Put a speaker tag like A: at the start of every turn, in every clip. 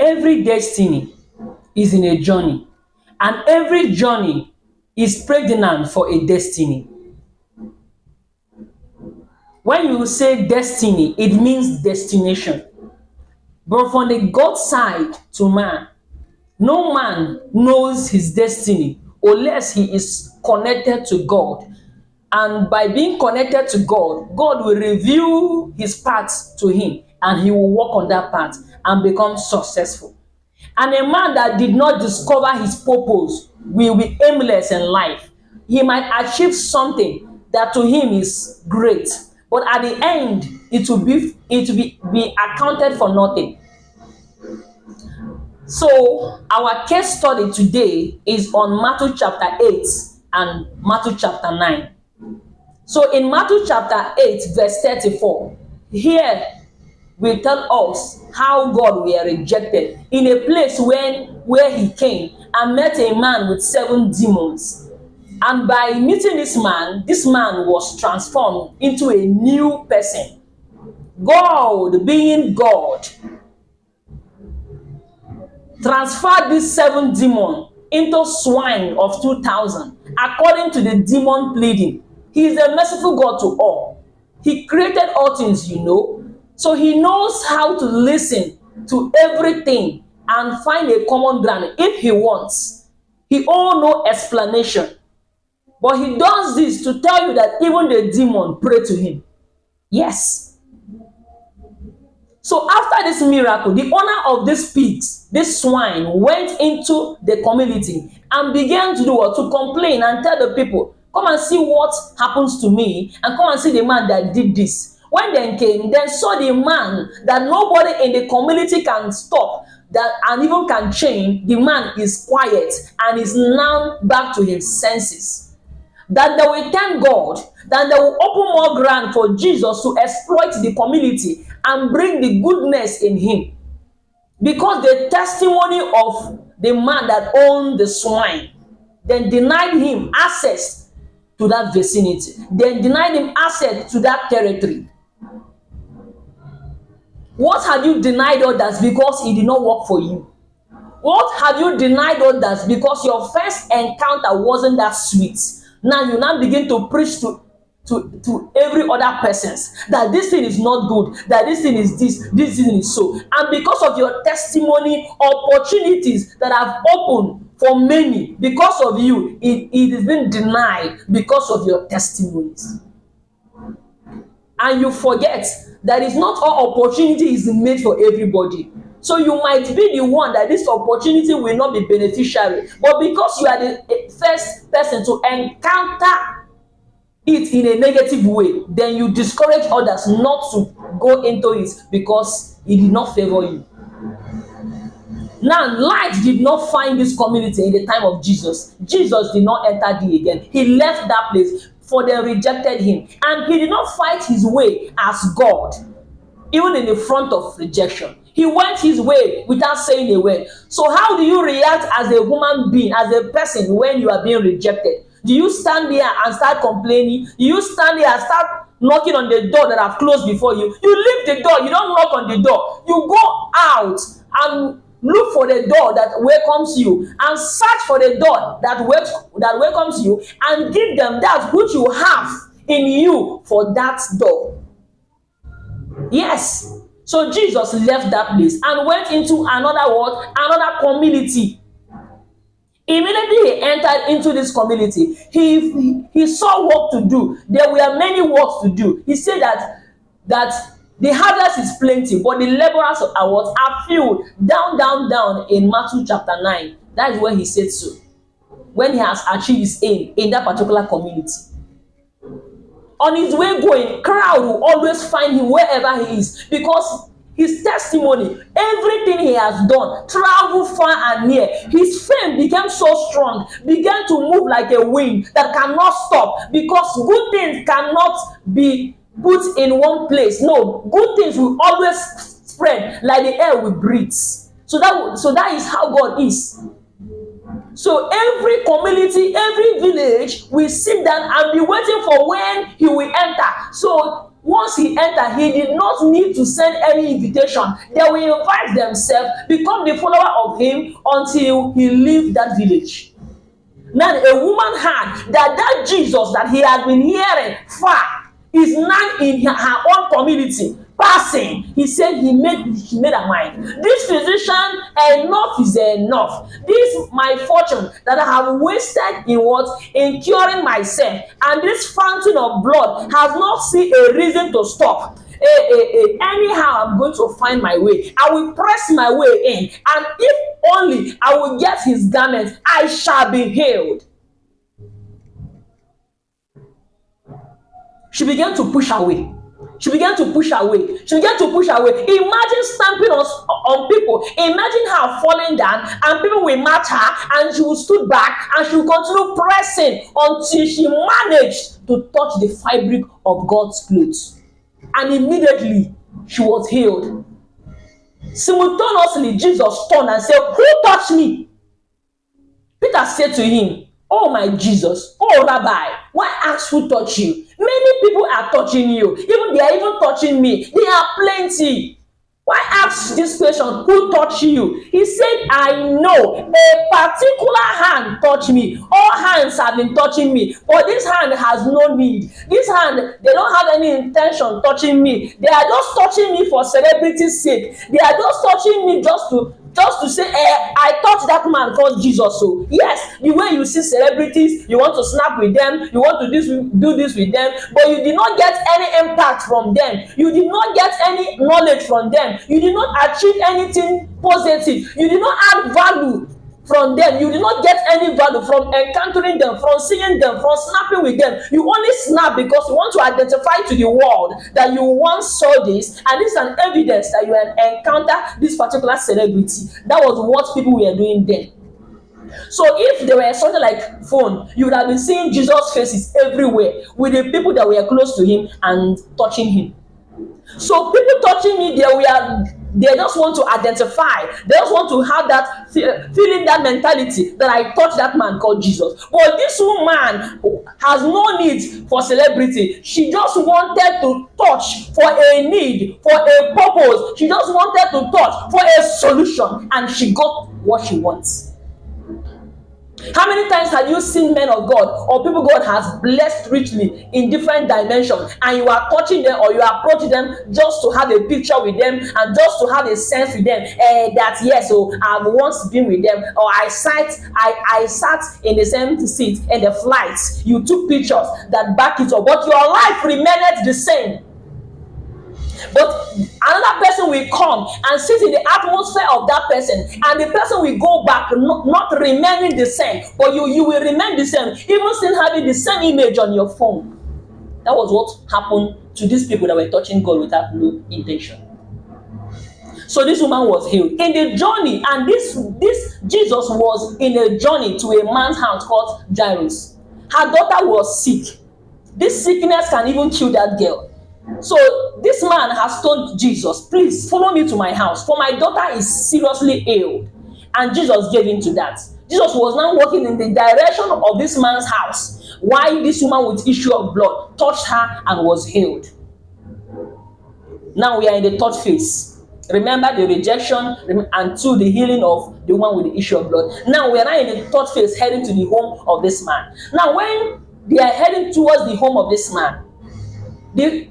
A: every destiny is in a journey, and every journey is pregnant for a destiny. When you say destiny, it means destination. But from the God side to man, no man knows his destiny unless he is connected to God. And by being connected to God, God will reveal his path to him and he will walk on that path and become successful. And a man that did not discover his purpose will be aimless in life. He might achieve something that to him is great, but at the end, it will be accounted for nothing. So, our case study today is on Matthew chapter 8 and Matthew chapter 9. So, in Matthew chapter 8, verse 34, here will tell us how God were rejected in a place where he came and met a man with 7 demons. And by meeting this man was transformed into a new person. God, being God, transferred this 7 demons into swine of 2,000 according to the demon pleading. He is a merciful God to all. He created all things, so he knows how to listen to everything and find a common ground if he wants. He owes no explanation, but he does this to tell you that even the demon pray to him. Yes. So after this miracle, the owner of these pigs, this swine, went into the community and began to do what? To complain and tell the people, come and see what happens to me, and come and see the man that did this. When they came, then saw the man that nobody in the community can stop, that and even can change. The man is quiet and is now back to his senses. That they will thank God, that they will open more ground for Jesus to exploit the community and bring the goodness in him. Because the testimony of the man that owned the swine then denied him access to that vicinity, then denied him access to that territory. What have you denied others because he did not work for you? What have you denied others because your first encounter wasn't that sweet? Now you begin to preach to every other person that this thing is not good, that this thing is this thing is so. And because of your testimony, opportunities that have opened for many, because of you, it has been denied because of your testimonies. And you forget that it's not all opportunity is made for everybody. So you might be the one that this opportunity will not be beneficiary, but because you are the first person to encounter it in a negative way, then you discourage others not to go into it because it did not favor you. Now, light did not find this community in the time of Jesus. Jesus did not enter there again. He left that place, for they rejected him. And he did not fight his way as God, even in the front of rejection. He went his way without saying a word. So how do you react as a human being, as a person, when you are being rejected? Do you stand there and start complaining? Do you stand there and start knocking on the door that have closed before you? You leave the door. You don't knock on the door. You go out and look for the door that welcomes you, and search for the door that welcomes you, and give them that which you have in you for that door. Yes. So Jesus left that place and went into another community. Immediately he entered into this community, he saw work to do. There were many works to do. He said that the harvest is plenty, but the laborers are few. Down in Matthew chapter 9. That is where he said so. When he has achieved his aim in that particular community. On his way going, crowd will always find him wherever he is, because his testimony, everything he has done, travel far and near, his fame became so strong, began to move like a wind that cannot stop, because good things cannot be put in one place. No, good things will always spread like the air we breathe. So that is how God is. So every community, every village will sit down and be waiting for when he will enter. So once he entered, he did not need to send any invitation. They will invite themselves, become the follower of him until he leave that village. Now a woman heard that Jesus that he had been hearing far is now in her own community passing. He said he made her mind. This physician, enough is enough. This my fortune that I have wasted in what? In curing myself, and this fountain of blood has not seen a reason to stop. Anyhow, I'm going to find my way. I will press my way in, and if only I will get his garment, I shall be healed. She began to push away. She began to push away. She began to push away. Imagine stamping on people. Imagine her falling down, and people will match her, and she will stood back, and she will continue pressing until she managed to touch the fabric of God's clothes. And immediately she was healed. Simultaneously, Jesus turned and said, "Who touched me?" Peter said to him, "Oh my Jesus, oh Rabbi, why ask who touched you? Many people are touching you. They are even touching me. There are plenty. Why ask this question, who touched you?" He said, "I know a particular hand touched me. All hands have been touching me, but this hand has no need. This hand, they don't have any intention touching me. They are just touching me for celebrity's sake. They are just touching me just to say, I touched that man called Jesus." So yes, the way you see celebrities, you want to snap with them, you want to do this with them, but you did not get any impact from them. You did not get any knowledge from them. You did not achieve anything positive. You did not add value from them. You did not get any value from encountering them, from seeing them, from snapping with them. You only snap because you want to identify to the world that you once saw this, and this is an evidence that you encounter this particular celebrity. That was what people were doing then. So if there were something like phone, you would have been seeing Jesus' faces everywhere with the people that were close to him and touching him. So people touching me, they just want to identify. They just want to have that feeling, that mentality that I touched that man called Jesus. But this woman has no need for celebrity. She just wanted to touch for a need, for a purpose. She just wanted to touch for a solution, and she got what she wants. How many times have you seen men of God or people God has blessed richly in different dimensions, and you are touching them or you are approaching them just to have a picture with them and just to have a sense with them that yes, I've once been with them, or I sat in the same seat in the flights. You took pictures that back it up, but your life remained the same. But another person will come and sit in the atmosphere of that person, and the person will go back, not remaining the same, but you will remain the same, even still having the same image on your phone. That was what happened to these people that were touching God without no intention. So this woman was healed in the journey, and this Jesus was in a journey to a man's house called Jairus. Her daughter was sick. This sickness can even kill that girl. So this man has told Jesus, "Please follow me to my house, for my daughter is seriously ill." And Jesus gave in to that. Jesus was now walking in the direction of this man's house, while this woman with issue of blood touched her and was healed. Now we are in the third phase. Remember the rejection and to the healing of the woman with the issue of blood. Now we are now in the third phase, heading to the home of this man. Now when they are heading towards the home of this man,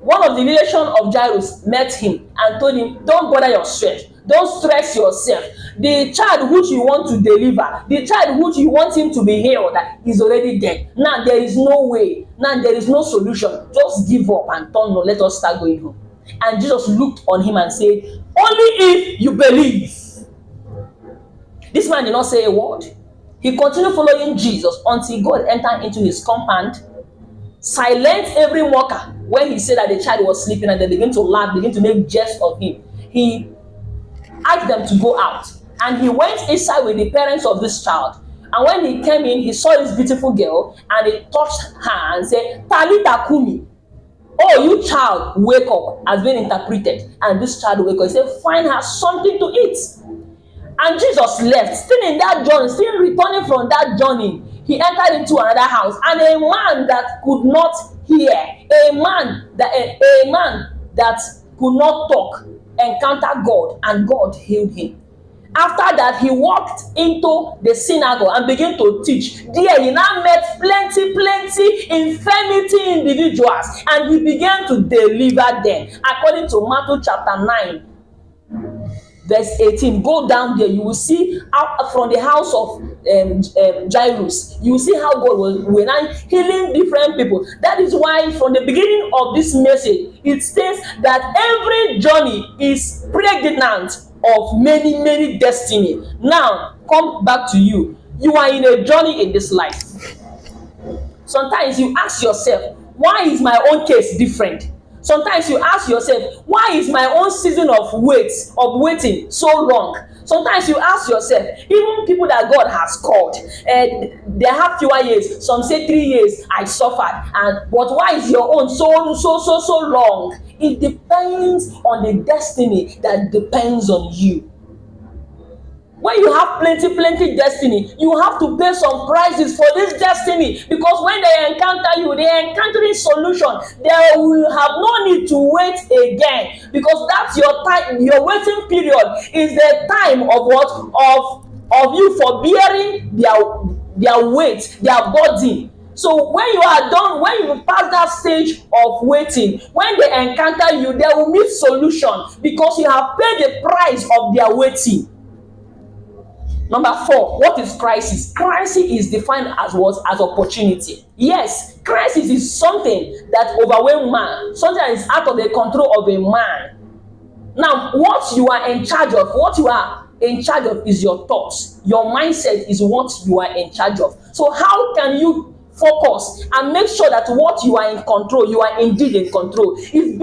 A: one of the relation of Jairus met him and told him, "Don't bother yourself. Don't stress yourself. The child which you want to deliver, the child which you want him to be healed, is already dead. Now there is no way. Now there is no solution. Just give up and turn. No, let us start going home." And Jesus looked on him and said, "Only if you believe." This man did not say a word. He continued following Jesus until God entered into his compound, silent every mocker when he said that the child was sleeping, and they begin to laugh, begin to make jest of him. He asked them to go out, and he went inside with the parents of this child. And when he came in, he saw this beautiful girl, and he touched her and said, "Talita Kumi." "Oh, you child, wake up," has been interpreted. And this child woke up. He said, "Find her something to eat." And Jesus left, still in that journey, still returning from that journey. He entered into another house, and a man that could not here. A man that could not talk encountered God, and God healed him. After that, he walked into the synagogue and began to teach. There, he now met plenty infirmity individuals, and he began to deliver them. According to Matthew chapter 9, verse 18, go down there, you will see out from the house of Jairus, you will see how God was now healing different people. That is why from the beginning of this message, it states that every journey is pregnant of many destiny. Now, come back to you. You are in a journey in this life. Sometimes you ask yourself, why is my own case different? Sometimes you ask yourself, why is my own season of waiting so long? Sometimes you ask yourself, even people that God has called, they have fewer years. Some say 3 years I suffered, but why is your own so long? It depends on the destiny that depends on you. When you have plenty destiny, you have to pay some prices for this destiny, because when they encounter you, they are encountering solution. They will have no need to wait again, because that's your time. Your waiting period is the time of what? Of you for bearing their weight, their burden. So when you are done, when you pass that stage of waiting, when they encounter you, they will meet solution, because you have paid the price of their waiting. Number 4, what is crisis? Crisis is defined as what? As opportunity. Yes, crisis is something that overwhelms man, something that is out of the control of a man. Now, what you are in charge of is your thoughts. Your mindset is what you are in charge of. So how can you focus and make sure that what you are in control, you are indeed in control? Is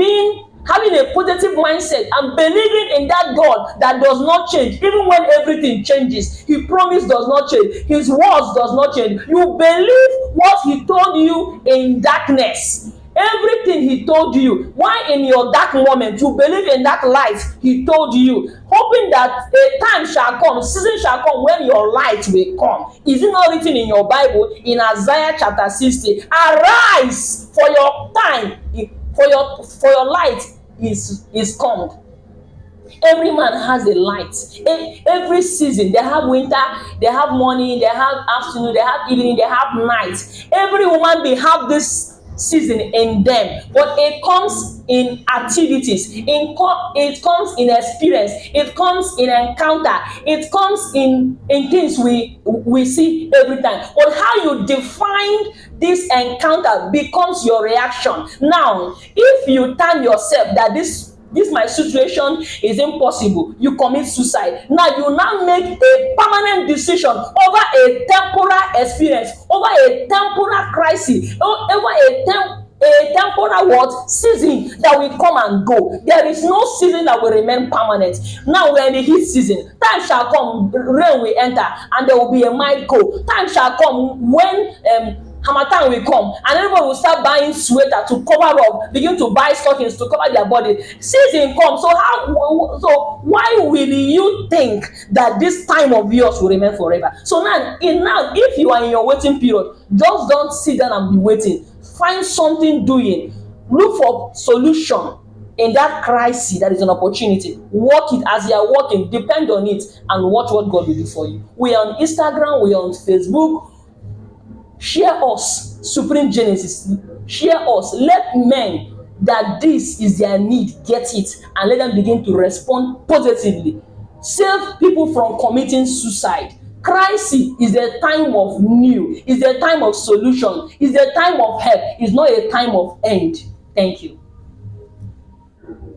A: having a positive mindset and believing in that God that does not change, even when everything changes. His promise does not change. His words does not change. You believe what he told you in darkness. Everything he told you, why in your dark moment, you believe in that light he told you, hoping that a time shall come, season shall come when your light will come. Is it not written in your Bible in Isaiah chapter 60? Arise, for your time, for your light is come. Every man has a light. Every season, they have winter, they have morning, they have afternoon, they have evening, they have night. Every woman they have this season in them, but it comes in activities, it comes in experience, it comes in encounter, it comes in things we see every time. But how you define this encounter becomes your reaction. Now, if you tell yourself that this my situation is impossible, you commit suicide. Now you make a permanent decision over a temporal experience, over a temporal crisis, over a temporal what? Season that will come and go. There is no season that will remain permanent. Now we're in the heat season. Time shall come, rain will enter, and there will be a mild cold. Time shall come when Harmattan will come, and everybody will start buying sweater to cover up, begin to buy stockings to cover their body. Season comes, so why will you think that this time of yours will remain forever? So now, if you are in your waiting period, just don't sit down and be waiting. Find something doing. Look for solution in that crisis. That is an opportunity. Work it as you are working. Depend on it and watch what God will do for you. We are on Instagram. We are on Facebook. Share us, SupremeJenesis. Share us. Let men that this is their need get it, and let them begin to respond positively. Save people from committing suicide. Crisis is the time of new. Is the time of solution. Is the time of help. It's not a time of end. Thank you.